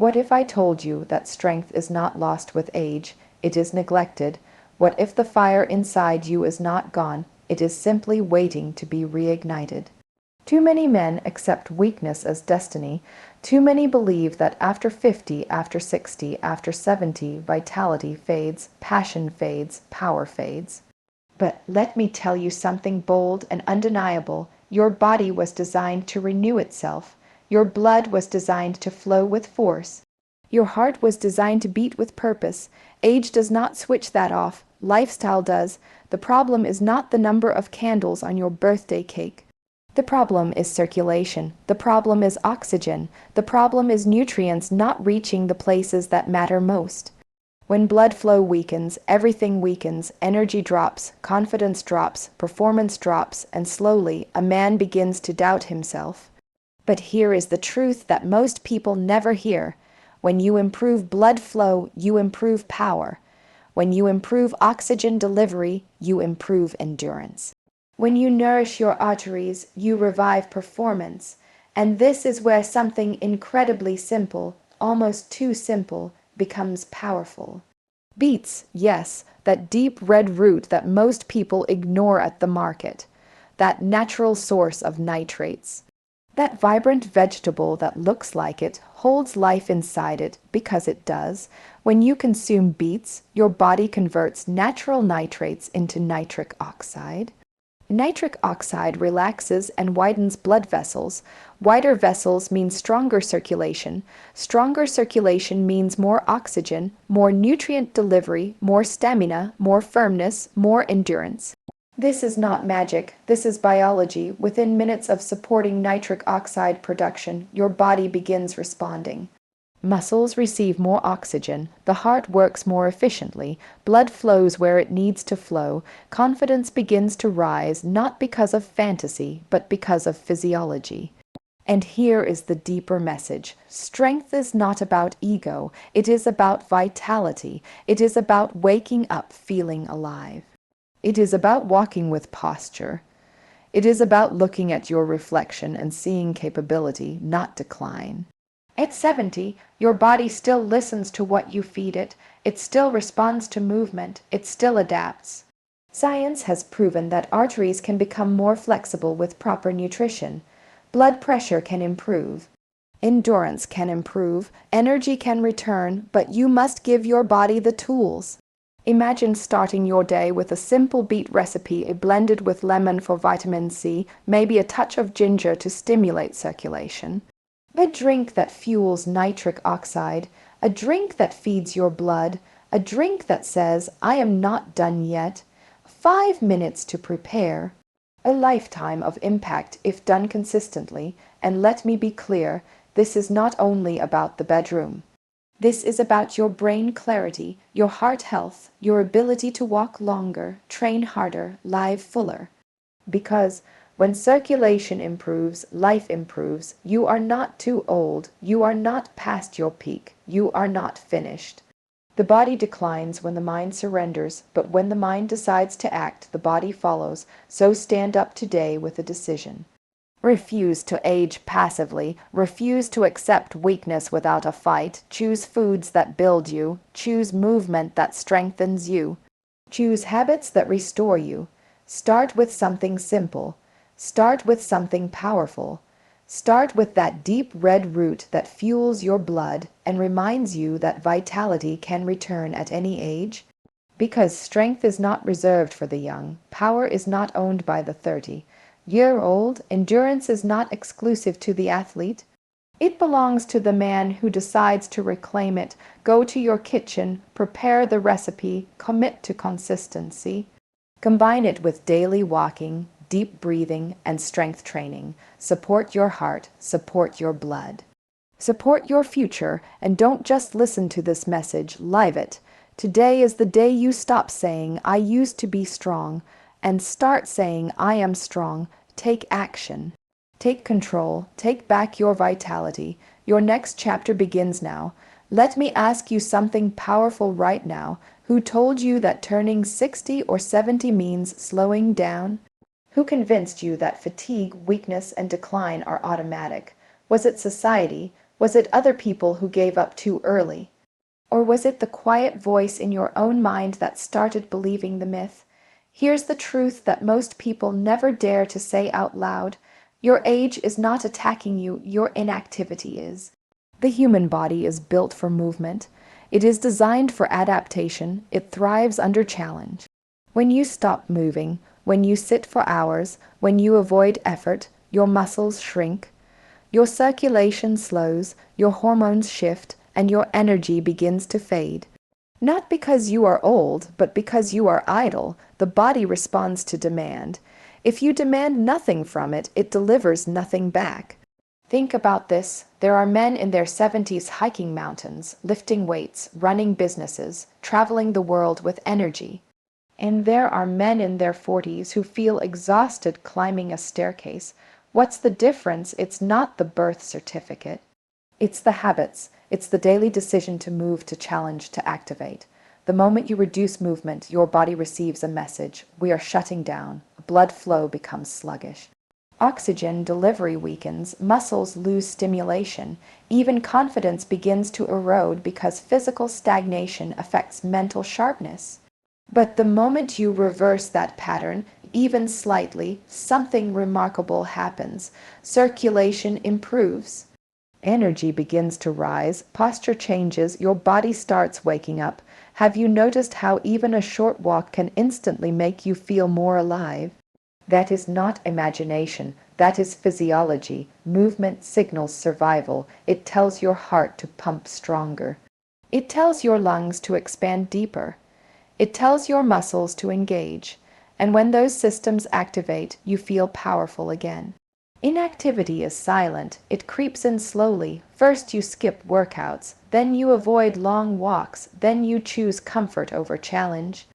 What if I told you that strength is not lost with age, it is neglected? What if the fire inside you is not gone, it is simply waiting to be reignited? Too many men accept weakness as destiny. Too many believe that after 50, after 60, after 70, vitality fades, passion fades, power fades. But let me tell you something bold and undeniable. Your body was designed to renew itself. Your blood was designed to flow with force. Your heart was designed to beat with purpose. Age does not switch that off. Lifestyle does. The problem is not the number of candles on your birthday cake. The problem is circulation. The problem is oxygen. The problem is nutrients not reaching the places that matter most. When blood flow weakens, everything weakens, energy drops, confidence drops, performance drops, and slowly a man begins to doubt himself. But here is the truth that most people never hear. When you improve blood flow, you improve power. When you improve oxygen delivery, you improve endurance. When you nourish your arteries, you revive performance. And this is where something incredibly simple, almost too simple, becomes powerful. Beets, yes, that deep red root that most people ignore at the market. That natural source of nitrates. That vibrant vegetable that looks like it, holds life inside it, because it does. When you consume beets, your body converts natural nitrates into nitric oxide. Nitric oxide relaxes and widens blood vessels. Wider vessels mean stronger circulation. Stronger circulation means more oxygen, more nutrient delivery, more stamina, more firmness, more endurance. This is not magic. This is biology. Within minutes of supporting nitric oxide production, your body begins responding. Muscles receive more oxygen, the heart works more efficiently, blood flows where it needs to flow, confidence begins to rise not because of fantasy, but because of physiology. And here is the deeper message. Strength is not about ego, it is about vitality, it is about waking up feeling alive. It is about walking with posture. It is about looking at your reflection and seeing capability, not decline. At 70, your body still listens to what you feed it. It still responds to movement. It still adapts. Science has proven that arteries can become more flexible with proper nutrition. Blood pressure can improve. Endurance can improve. Energy can return, but you must give your body the tools. Imagine starting your day with a simple beet recipe blended with lemon for vitamin C, maybe a touch of ginger to stimulate circulation. A drink that fuels nitric oxide, a drink that feeds your blood, a drink that says, I am not done yet. 5 minutes to prepare. A lifetime of impact if done consistently, and let me be clear, this is not only about the bedroom. This is about your brain clarity, your heart health, your ability to walk longer, train harder, live fuller. Because when circulation improves, life improves. You are not too old. You are not past your peak. You are not finished. The body declines when the mind surrenders, but when the mind decides to act, the body follows. So stand up today with a decision. Refuse to age passively. Refuse to accept weakness without a fight. Choose foods that build you. Choose movement that strengthens you. Choose habits that restore you. Start with something simple. Start with something powerful. Start with that deep red root that fuels your blood and reminds you that vitality can return at any age. Because strength is not reserved for the young, power is not owned by the 30-year-old, endurance is not exclusive to the athlete. It belongs to the man who decides to reclaim it. Go to your kitchen, prepare the recipe, commit to consistency. Combine it with daily walking, deep breathing, and strength training. Support your heart, support your blood. Support your future, and don't just listen to this message, live it. Today is the day you stop saying, I used to be strong, and start saying, I am strong. Take action. Take control. Take back your vitality. Your next chapter begins now. Let me ask you something powerful right now. Who told you that turning 60 or 70 means slowing down? Who convinced you that fatigue, weakness, and decline are automatic? Was it society? Was it other people who gave up too early? Or was it the quiet voice in your own mind that started believing the myth? Here's the truth that most people never dare to say out loud. Your age is not attacking you, your inactivity is. The human body is built for movement. It is designed for adaptation. It thrives under challenge. When you stop moving, when you sit for hours, when you avoid effort, your muscles shrink, your circulation slows, your hormones shift, and your energy begins to fade. Not because you are old, but because you are idle. The body responds to demand. If you demand nothing from it, it delivers nothing back. Think about this. There are men in their 70s hiking mountains, lifting weights, running businesses, traveling the world with energy. And there are men in their 40s who feel exhausted climbing a staircase. What's the difference? It's not the birth certificate. It's the habits. It's the daily decision to move, to challenge, to activate. The moment you reduce movement, your body receives a message. We are shutting down. Blood flow becomes sluggish. Oxygen delivery weakens, muscles lose stimulation, even confidence begins to erode because physical stagnation affects mental sharpness. But the moment you reverse that pattern, even slightly, something remarkable happens. Circulation improves. Energy begins to rise, posture changes, your body starts waking up. Have you noticed how even a short walk can instantly make you feel more alive? That is not imagination, that is physiology. Movement signals survival. It tells your heart to pump stronger. It tells your lungs to expand deeper. It tells your muscles to engage. And when those systems activate, you feel powerful again. Inactivity is silent. It creeps in slowly. First you skip workouts, then you avoid long walks, then you choose comfort over challenge.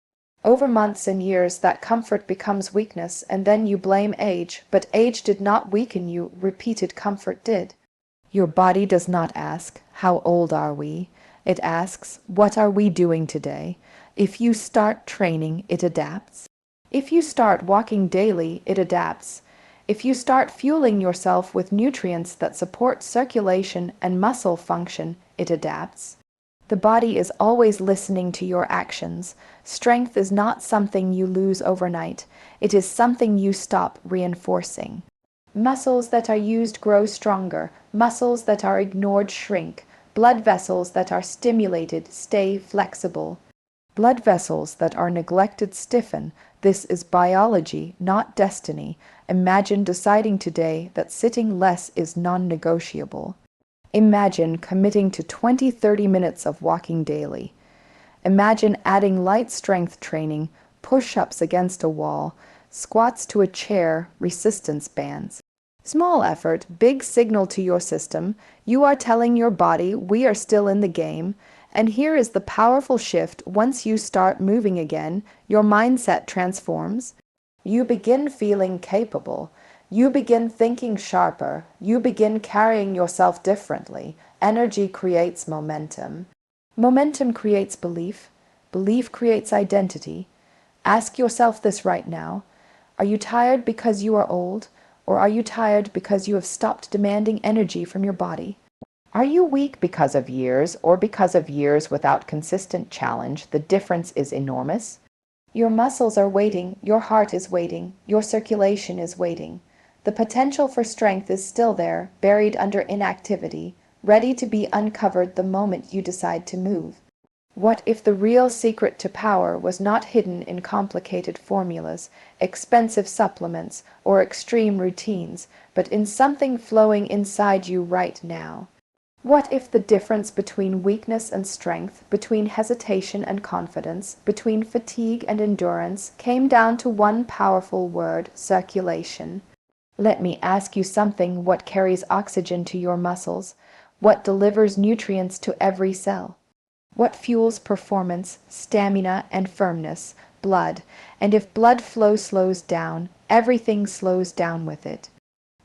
Over months and years, that comfort becomes weakness, and then you blame age. But age did not weaken you, repeated comfort did. Your body does not ask, "How old are we?" It asks, "What are we doing today?" If you start training, it adapts. If you start walking daily, it adapts. If you start fueling yourself with nutrients that support circulation and muscle function, it adapts. The body is always listening to your actions. Strength is not something you lose overnight. It is something you stop reinforcing. Muscles that are used grow stronger. Muscles that are ignored shrink. Blood vessels that are stimulated stay flexible. Blood vessels that are neglected stiffen. This is biology, not destiny. Imagine deciding today that sitting less is non-negotiable. Imagine committing to 20-30 minutes of walking daily. Imagine adding light strength training, push-ups against a wall, squats to a chair, resistance bands. Small effort, big signal to your system. You are telling your body, we are still in the game. And here is the powerful shift. Once you start moving again, your mindset transforms. You begin feeling capable. You begin thinking sharper. You begin carrying yourself differently. Energy creates momentum. Momentum creates belief. Belief creates identity. Ask yourself this right now. Are you tired because you are old? Or are you tired because you have stopped demanding energy from your body? Are you weak because of years, or because of years without consistent challenge? The difference is enormous. Your muscles are waiting, your heart is waiting, your circulation is waiting. The potential for strength is still there, buried under inactivity, ready to be uncovered the moment you decide to move. What if the real secret to power was not hidden in complicated formulas, expensive supplements, or extreme routines, but in something flowing inside you right now? What if the difference between weakness and strength, between hesitation and confidence, between fatigue and endurance, came down to one powerful word: circulation? Let me ask you something. What carries oxygen to your muscles? What delivers nutrients to every cell? What fuels performance, stamina, and firmness? Blood. And if blood flow slows down, everything slows down with it.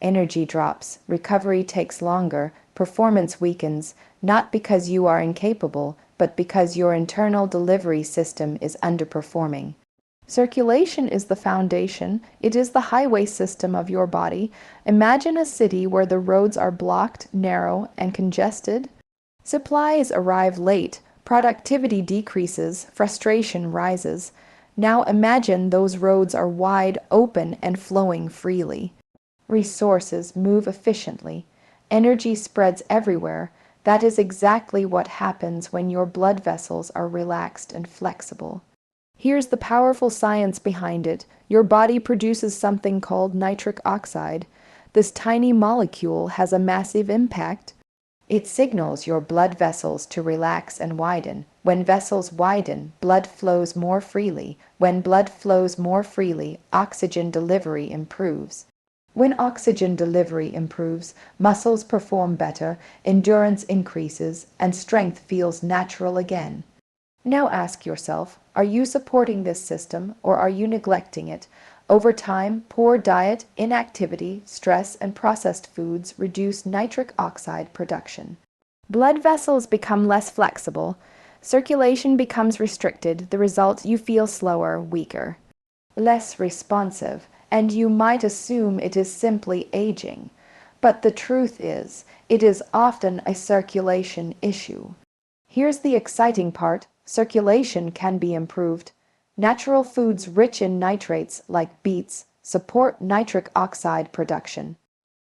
Energy drops, recovery takes longer, performance weakens, not because you are incapable, but because your internal delivery system is underperforming. Circulation is the foundation. It is the highway system of your body. Imagine a city where the roads are blocked, narrow, and congested. Supplies arrive late, productivity decreases, frustration rises. Now imagine those roads are wide open and flowing freely. Resources move efficiently. Energy spreads everywhere. That is exactly what happens when your blood vessels are relaxed and flexible. Here's the powerful science behind it. Your body produces something called nitric oxide. This tiny molecule has a massive impact. It signals your blood vessels to relax and widen. When vessels widen, blood flows more freely. When blood flows more freely, oxygen delivery improves. When oxygen delivery improves, muscles perform better, endurance increases, and strength feels natural again. Now ask yourself, are you supporting this system or are you neglecting it? Over time, poor diet, inactivity, stress, and processed foods reduce nitric oxide production. Blood vessels become less flexible. Circulation becomes restricted. The result, you feel slower, weaker, less responsive, and you might assume it is simply aging. But the truth is, it is often a circulation issue. Here's the exciting part. Circulation can be improved. Natural foods rich in nitrates, like beets, support nitric oxide production.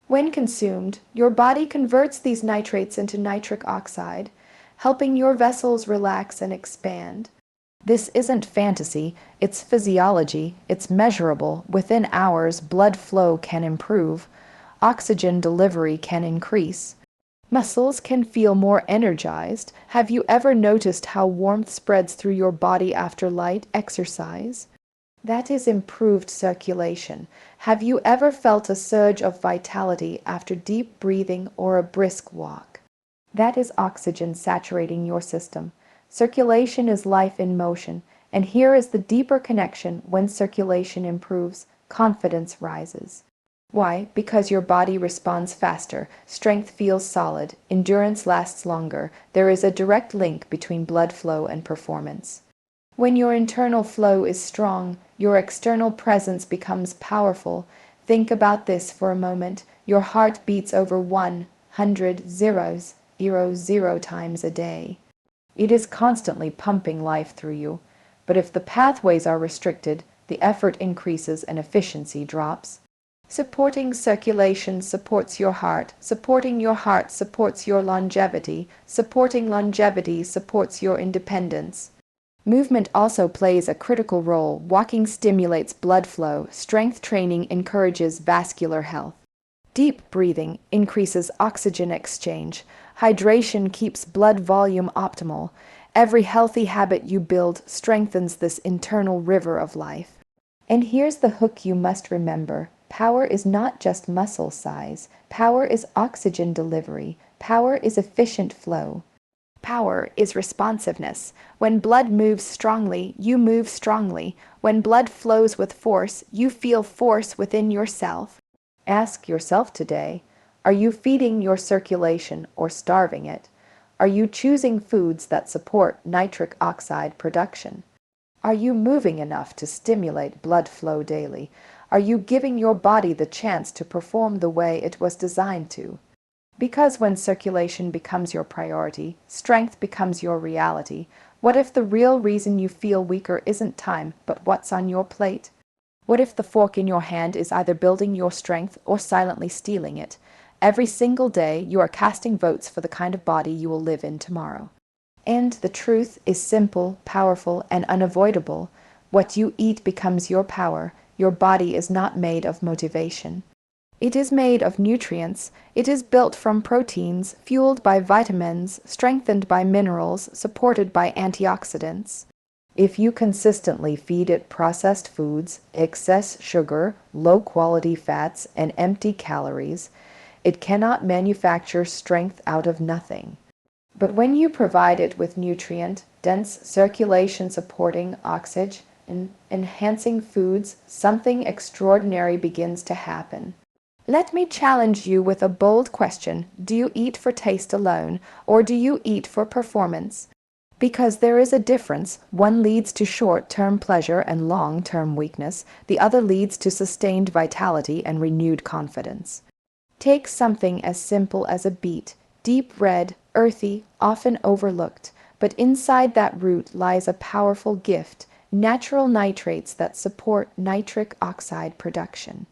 When consumed, your body converts these nitrates into nitric oxide, helping your vessels relax and expand. This isn't fantasy, it's physiology, it's measurable. Within hours, blood flow can improve, oxygen delivery can increase. Muscles can feel more energized. Have you ever noticed how warmth spreads through your body after light exercise? That is improved circulation. Have you ever felt a surge of vitality after deep breathing or a brisk walk? That is oxygen saturating your system. Circulation is life in motion, and here is the deeper connection. When circulation improves, confidence rises. Why? Because your body responds faster, strength feels solid, endurance lasts longer. There is a direct link between blood flow and performance. When your internal flow is strong, your external presence becomes powerful. Think about this for a moment. Your heart beats over 100 times a day. It is constantly pumping life through you. But if the pathways are restricted, the effort increases and efficiency drops. Supporting circulation supports your heart. Supporting your heart supports your longevity. Supporting longevity supports your independence. Movement also plays a critical role. Walking stimulates blood flow. Strength training encourages vascular health. Deep breathing increases oxygen exchange. Hydration keeps blood volume optimal. Every healthy habit you build strengthens this internal river of life. And here's the hook you must remember. Power is not just muscle size. Power is oxygen delivery. Power is efficient flow. Power is responsiveness. When blood moves strongly, you move strongly. When blood flows with force, you feel force within yourself. Ask yourself today, are you feeding your circulation or starving it? Are you choosing foods that support nitric oxide production? Are you moving enough to stimulate blood flow daily? Are you giving your body the chance to perform the way it was designed to? Because when circulation becomes your priority, strength becomes your reality. What if the real reason you feel weaker isn't time, but what's on your plate? What if the fork in your hand is either building your strength or silently stealing it? Every single day, you are casting votes for the kind of body you will live in tomorrow. And the truth is simple, powerful, and unavoidable. What you eat becomes your power. Your body is not made of motivation. It is made of nutrients. It is built from proteins, fueled by vitamins, strengthened by minerals, supported by antioxidants. If you consistently feed it processed foods, excess sugar, low-quality fats, and empty calories, it cannot manufacture strength out of nothing. But when you provide it with nutrient-dense, circulation-supporting oxygen and enhancing foods, something extraordinary begins to happen. Let me challenge you with a bold question. Do you eat for taste alone, or do you eat for performance? Because there is a difference. One leads to short-term pleasure and long-term weakness. The other leads to sustained vitality and renewed confidence. Take something as simple as a beet, deep red, earthy, often overlooked, but inside that root lies a powerful gift, natural nitrates that support nitric oxide production.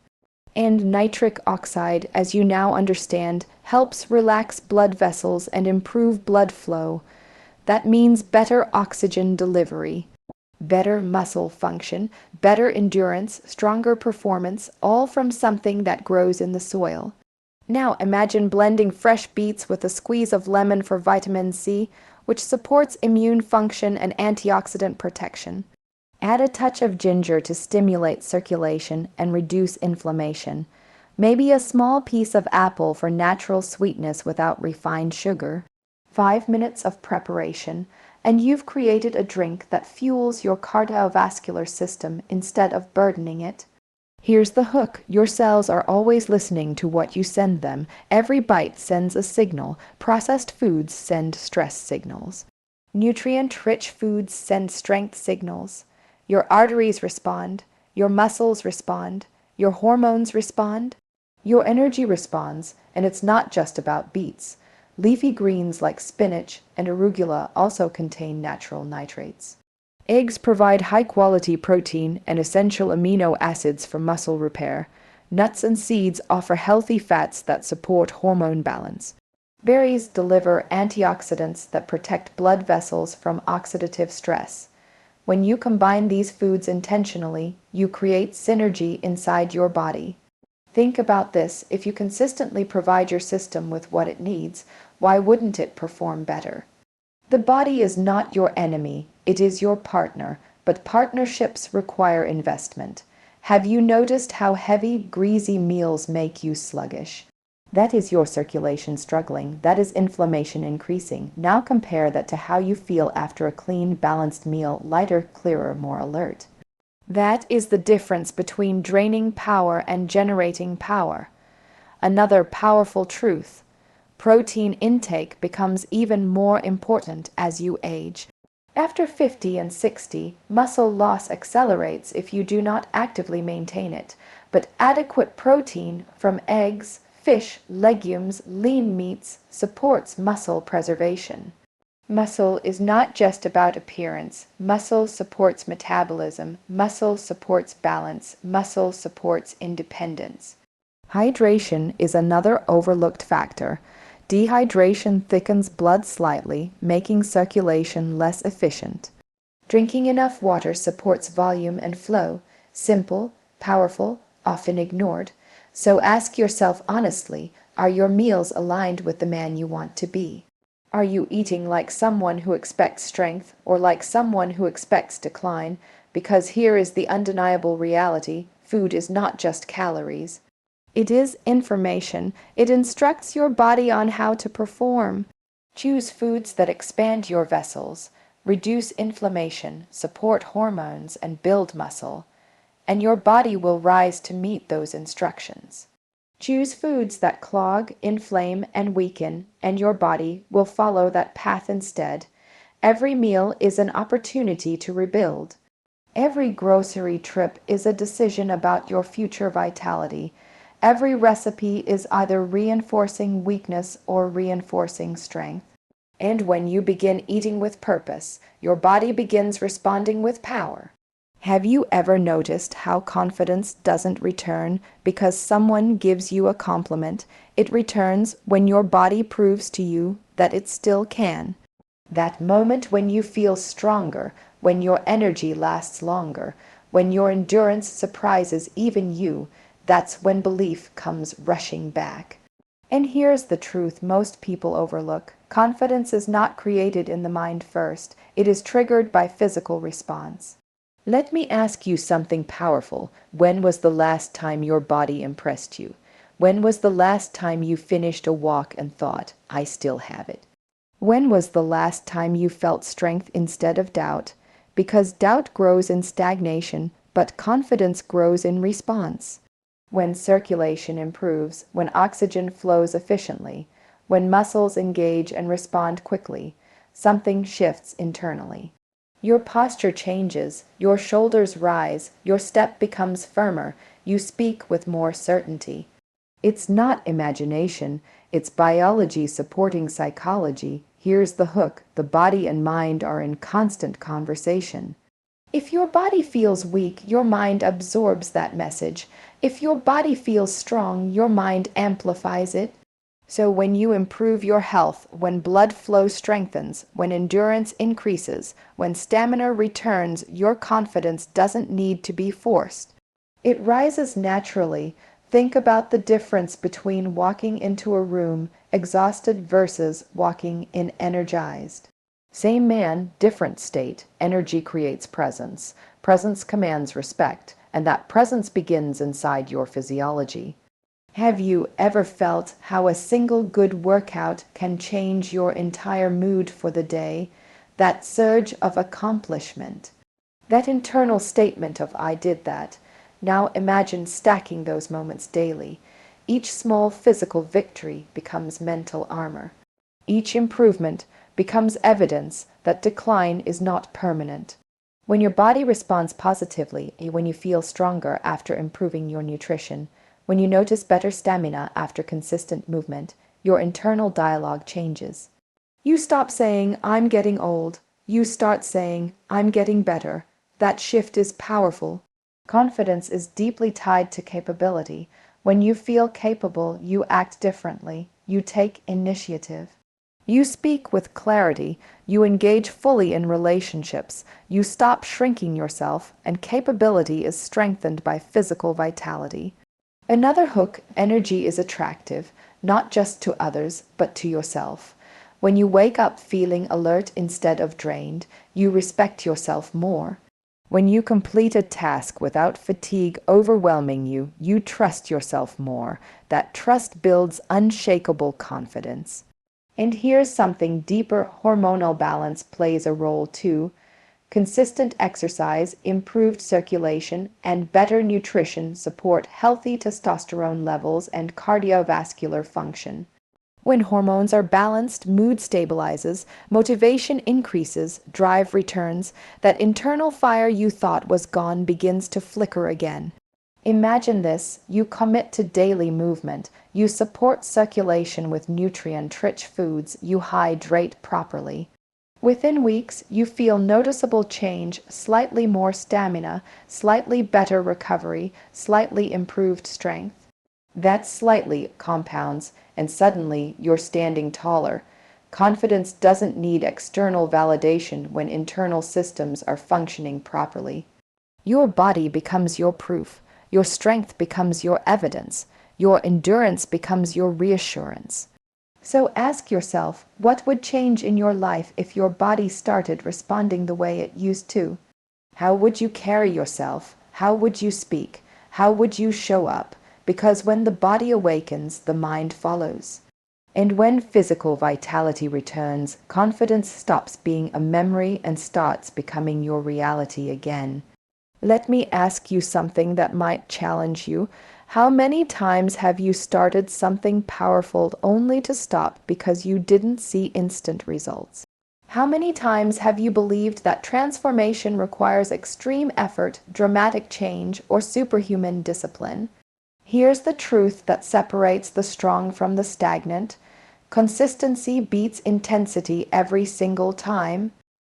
And nitric oxide, as you now understand, helps relax blood vessels and improve blood flow. That means better oxygen delivery, better muscle function, better endurance, stronger performance, all from something that grows in the soil. Now imagine blending fresh beets with a squeeze of lemon for vitamin C, which supports immune function and antioxidant protection. Add a touch of ginger to stimulate circulation and reduce inflammation. Maybe a small piece of apple for natural sweetness without refined sugar. 5 minutes of preparation, and you've created a drink that fuels your cardiovascular system instead of burdening it. Here's the hook. Your cells are always listening to what you send them. Every bite sends a signal. Processed foods send stress signals. Nutrient-rich foods send strength signals. Your arteries respond. Your muscles respond. Your hormones respond. Your energy responds, and it's not just about beets. Leafy greens like spinach and arugula also contain natural nitrates. Eggs provide high-quality protein and essential amino acids for muscle repair. Nuts and seeds offer healthy fats that support hormone balance. Berries deliver antioxidants that protect blood vessels from oxidative stress. When you combine these foods intentionally, you create synergy inside your body. Think about this. If you consistently provide your system with what it needs, why wouldn't it perform better? The body is not your enemy, it is your partner, but partnerships require investment. Have you noticed how heavy, greasy meals make you sluggish? That is your circulation struggling, that is inflammation increasing. Now compare that to how you feel after a clean, balanced meal, lighter, clearer, more alert. That is the difference between draining power and generating power. Another powerful truth. Protein intake becomes even more important as you age. After 50 and 60, muscle loss accelerates if you do not actively maintain it, but adequate protein from eggs, fish, legumes, lean meats supports muscle preservation. Muscle is not just about appearance. Muscle supports metabolism. Muscle supports balance. Muscle supports independence. Hydration is another overlooked factor. Dehydration thickens blood slightly, making circulation less efficient. Drinking enough water supports volume and flow. Simple, powerful, often ignored. So ask yourself honestly, are your meals aligned with the man you want to be? Are you eating like someone who expects strength or like someone who expects decline? Because here is the undeniable reality. Food is not just calories. It is information. It instructs your body on how to perform. Choose foods that expand your vessels, reduce inflammation, support hormones, and build muscle, and your body will rise to meet those instructions. Choose foods that clog, inflame, and weaken, and your body will follow that path instead. Every meal is an opportunity to rebuild. Every grocery trip is a decision about your future vitality. Every recipe is either reinforcing weakness or reinforcing strength. And when you begin eating with purpose, your body begins responding with power. Have you ever noticed how confidence doesn't return because someone gives you a compliment? It returns when your body proves to you that it still can. That moment when you feel stronger, when your energy lasts longer, when your endurance surprises even you, that's when belief comes rushing back. And here's the truth most people overlook. Confidence is not created in the mind first. It is triggered by physical response. Let me ask you something powerful. When was the last time your body impressed you? When was the last time you finished a walk and thought, I still have it? When was the last time you felt strength instead of doubt? Because doubt grows in stagnation, but confidence grows in response. When circulation improves, when oxygen flows efficiently, when muscles engage and respond quickly, something shifts internally. Your posture changes, your shoulders rise, your step becomes firmer, you speak with more certainty. It's not imagination, it's biology supporting psychology. Here's the hook: the body and mind are in constant conversation. If your body feels weak, your mind absorbs that message. If your body feels strong, your mind amplifies it. So when you improve your health, when blood flow strengthens, when endurance increases, when stamina returns, your confidence doesn't need to be forced. It rises naturally. Think about the difference between walking into a room exhausted versus walking in energized. Same man, different state. Energy creates presence. Presence commands respect, and that presence begins inside your physiology. Have you ever felt how a single good workout can change your entire mood for the day? That surge of accomplishment. That internal statement of "I did that." Now imagine stacking those moments daily. Each small physical victory becomes mental armor. Each improvement becomes evidence that decline is not permanent. When your body responds positively, when you feel stronger after improving your nutrition, when you notice better stamina after consistent movement, your internal dialogue changes. You stop saying, "I'm getting old." You start saying, "I'm getting better." That shift is powerful. Confidence is deeply tied to capability. When you feel capable, you act differently. You take initiative. You speak with clarity. You engage fully in relationships. You stop shrinking yourself, and capability is strengthened by physical vitality. Another hook: energy is attractive, not just to others, but to yourself. When you wake up feeling alert instead of drained, you respect yourself more. When you complete a task without fatigue overwhelming you, you trust yourself more. That trust builds unshakable confidence. And here's something deeper: hormonal balance plays a role too. Consistent exercise, improved circulation, and better nutrition support healthy testosterone levels and cardiovascular function. When hormones are balanced, mood stabilizes, motivation increases, drive returns. That internal fire you thought was gone begins to flicker again. Imagine this: you commit to daily movement, you support circulation with nutrient-rich foods, you hydrate properly. Within weeks, you feel noticeable change: slightly more stamina, slightly better recovery, slightly improved strength. That slightly compounds, and suddenly you're standing taller. Confidence doesn't need external validation when internal systems are functioning properly. Your body becomes your proof. Your strength becomes your evidence. Your endurance becomes your reassurance. So ask yourself, what would change in your life if your body started responding the way it used to? How would you carry yourself? How would you speak? How would you show up? Because when the body awakens, the mind follows. And when physical vitality returns, confidence stops being a memory and starts becoming your reality again. Let me ask you something that might challenge you. How many times have you started something powerful only to stop because you didn't see instant results? How many times have you believed that transformation requires extreme effort, dramatic change, or superhuman discipline? Here's the truth that separates the strong from the stagnant. Consistency beats intensity every single time.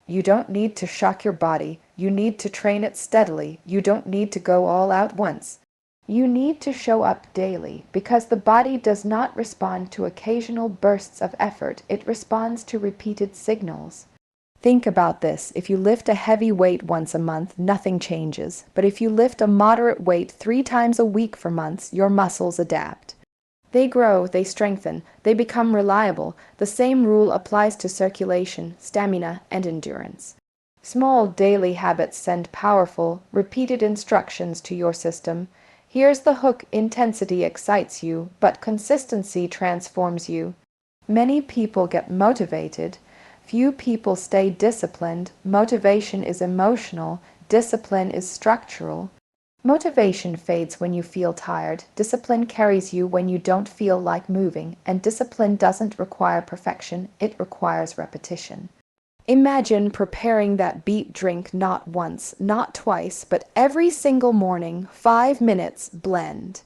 You don't need to shock your body. You need to train it steadily. You don't need to go all out once. You need to show up daily, because the body does not respond to occasional bursts of effort. It responds to repeated signals. Think about this: if you lift a heavy weight once a month, nothing changes. But if you lift a moderate weight 3 times a week for months, your muscles adapt. They grow, they strengthen, they become reliable. The same rule applies to circulation, stamina, and endurance. Small daily habits send powerful, repeated instructions to your system. Here's the hook: intensity excites you, but consistency transforms you. Many people get motivated. Few people stay disciplined. Motivation is emotional. Discipline is structural. Motivation fades when you feel tired. Discipline carries you when you don't feel like moving. And discipline doesn't require perfection. It requires repetition. Imagine preparing that beet drink not once, not twice, but every single morning, 5 minutes, blend.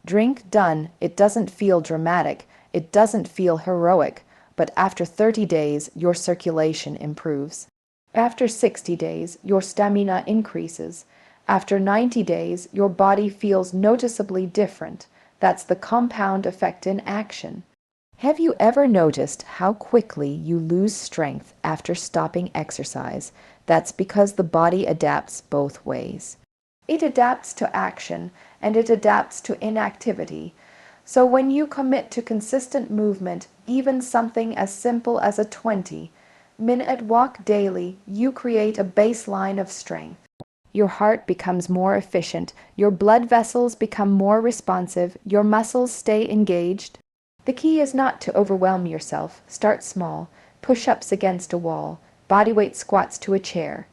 Drink done. It doesn't feel dramatic, it doesn't feel heroic, but after 30 days, your circulation improves. After 60 days, your stamina increases. After 90 days, your body feels noticeably different. That's the compound effect in action. Have you ever noticed how quickly you lose strength after stopping exercise? That's because the body adapts both ways. It adapts to action and it adapts to inactivity. So when you commit to consistent movement, even something as simple as a 20-minute walk daily, you create a baseline of strength. Your heart becomes more efficient, your blood vessels become more responsive, your muscles stay engaged. The key is not to overwhelm yourself. Start small, push-ups against a wall, bodyweight squats to a chair.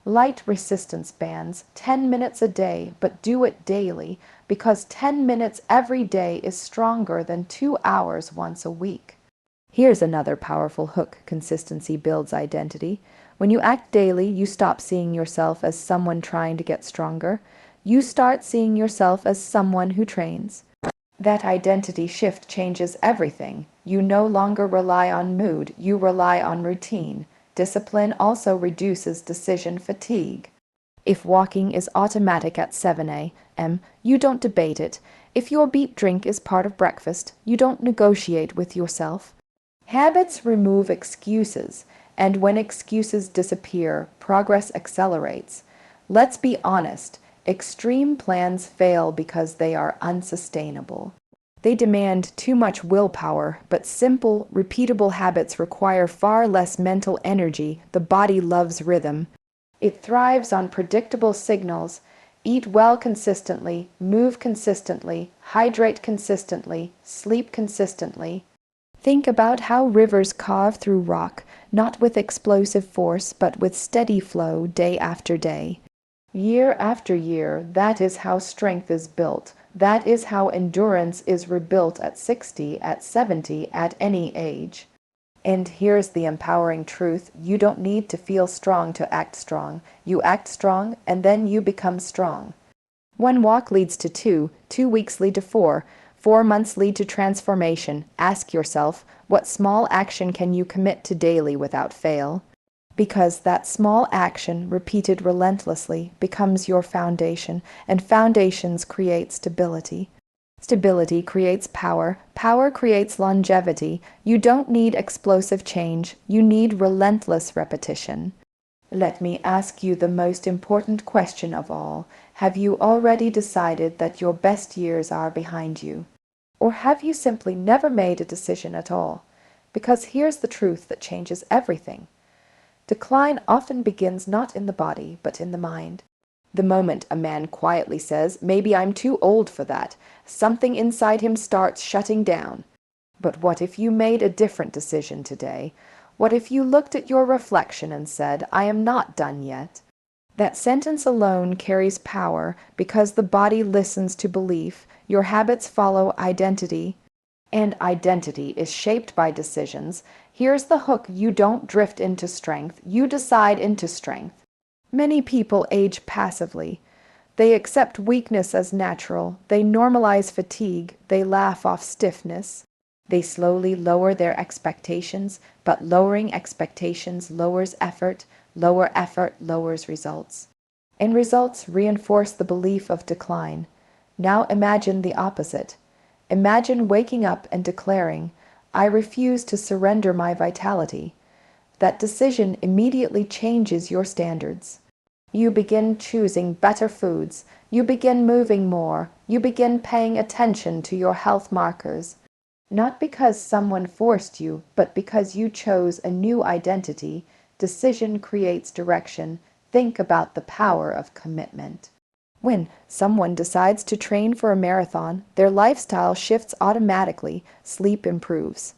Light resistance bands, 10 minutes a day, but do it daily, because 10 minutes every day is stronger than 2 hours once a week. Here's another powerful hook consistency builds identity. When you act daily, you stop seeing yourself as someone trying to get stronger. You start seeing yourself as someone who trains. That identity shift changes everything. You no longer rely on mood, you rely on routine. Discipline also reduces decision fatigue. If walking is automatic at 7 a.m., you don't debate it. If your beet drink is part of breakfast, you don't negotiate with yourself. Habits remove excuses, and when excuses disappear, progress accelerates. Let's be honest. Extreme plans fail because they are unsustainable. They demand too much willpower, but simple, repeatable habits require far less mental energy. The body loves rhythm. It thrives on predictable signals. Eat well consistently, move consistently, hydrate consistently, sleep consistently. Think about how rivers carve through rock, not with explosive force, but with steady flow day after day. Year after year, that is how strength is built. That is how endurance is rebuilt at 60, at 70, at any age. And here's the empowering truth. You don't need to feel strong to act strong. You act strong, and then you become strong. 1 walk leads to 2, 2 weeks lead to 4, 4 months lead to transformation. Ask yourself, what small action can you commit to daily without fail? Because that small action, repeated relentlessly, becomes your foundation, and foundations create stability. Stability creates power. Power creates longevity. You don't need explosive change. You need relentless repetition. Let me ask you the most important question of all. Have you already decided that your best years are behind you? Or have you simply never made a decision at all? Because here's the truth that changes everything. Decline often begins not in the body, but in the mind. The moment a man quietly says, "Maybe I'm too old for that," something inside him starts shutting down. But what if you made a different decision today? What if you looked at your reflection and said, "I am not done yet"? That sentence alone carries power because the body listens to belief. Your habits follow identity. And identity is shaped by decisions. Here's the hook: you don't drift into strength, you decide into strength. Many people age passively. They accept weakness as natural, they normalize fatigue, they laugh off stiffness. They slowly lower their expectations, but lowering expectations lowers effort, lower effort lowers results. And results reinforce the belief of decline. Now imagine the opposite. Imagine waking up and declaring, "I refuse to surrender my vitality." That decision immediately changes your standards. You begin choosing better foods. You begin moving more. You begin paying attention to your health markers. Not because someone forced you, but because you chose a new identity. Decision creates direction. Think about the power of commitment. When someone decides to train for a marathon, their lifestyle shifts automatically. Sleep improves.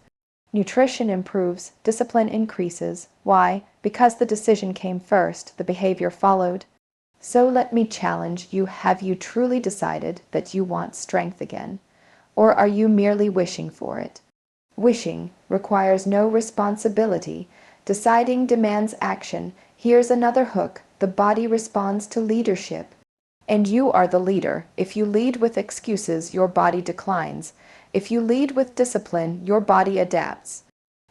Nutrition improves. Discipline increases. Why? Because the decision came first, the behavior followed. So let me challenge you. Have you truly decided that you want strength again? Or are you merely wishing for it? Wishing requires no responsibility. Deciding demands action. Here's another hook. The body responds to leadership. And you are the leader. If you lead with excuses, your body declines. If you lead with discipline, your body adapts.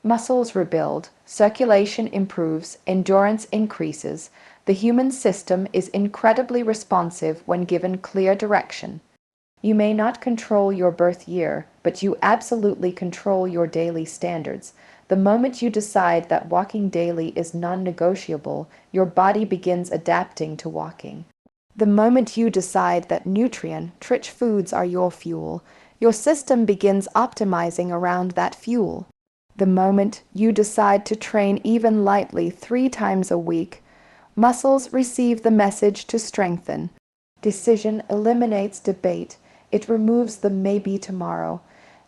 Muscles rebuild, circulation improves, endurance increases. The human system is incredibly responsive when given clear direction. You may not control your birth year, but you absolutely control your daily standards. The moment you decide that walking daily is non-negotiable, your body begins adapting to walking. The moment you decide that nutrient-rich foods are your fuel, your system begins optimizing around that fuel. The moment you decide to train even lightly 3 times a week, muscles receive the message to strengthen. Decision eliminates debate. It removes the maybe tomorrow.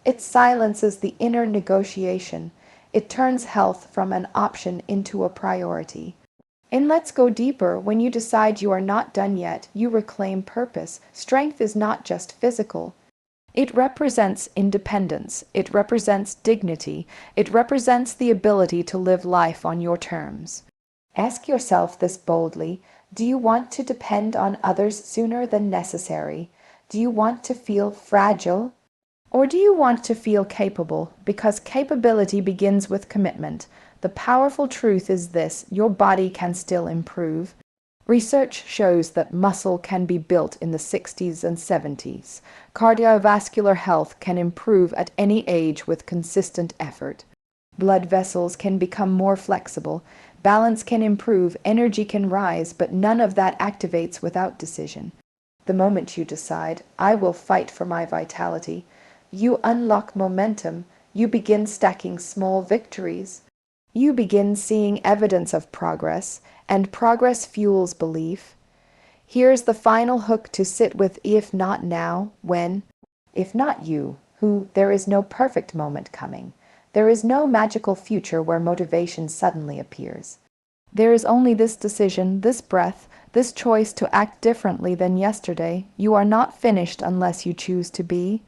It silences the inner negotiation. It turns health from an option into a priority. And let's go deeper. When you decide you are not done yet, you reclaim purpose. Strength is not just physical. It represents independence. It represents dignity. It represents the ability to live life on your terms. Ask yourself this boldly. Do you want to depend on others sooner than necessary? Do you want to feel fragile? Or do you want to feel capable? Because capability begins with commitment. The powerful truth is this: your body can still improve. Research shows that muscle can be built in the 60s and 70s. Cardiovascular health can improve at any age with consistent effort. Blood vessels can become more flexible. Balance can improve. Energy can rise, but none of that activates without decision. The moment you decide, I will fight for my vitality, you unlock momentum. You begin stacking small victories. You begin seeing evidence of progress, and progress fuels belief. Here's the final hook to sit with: if not now, when? If not you, who? There is no perfect moment coming. There is no magical future where motivation suddenly appears. There is only this decision, this breath, this choice to act differently than yesterday. You are not finished unless you choose to be.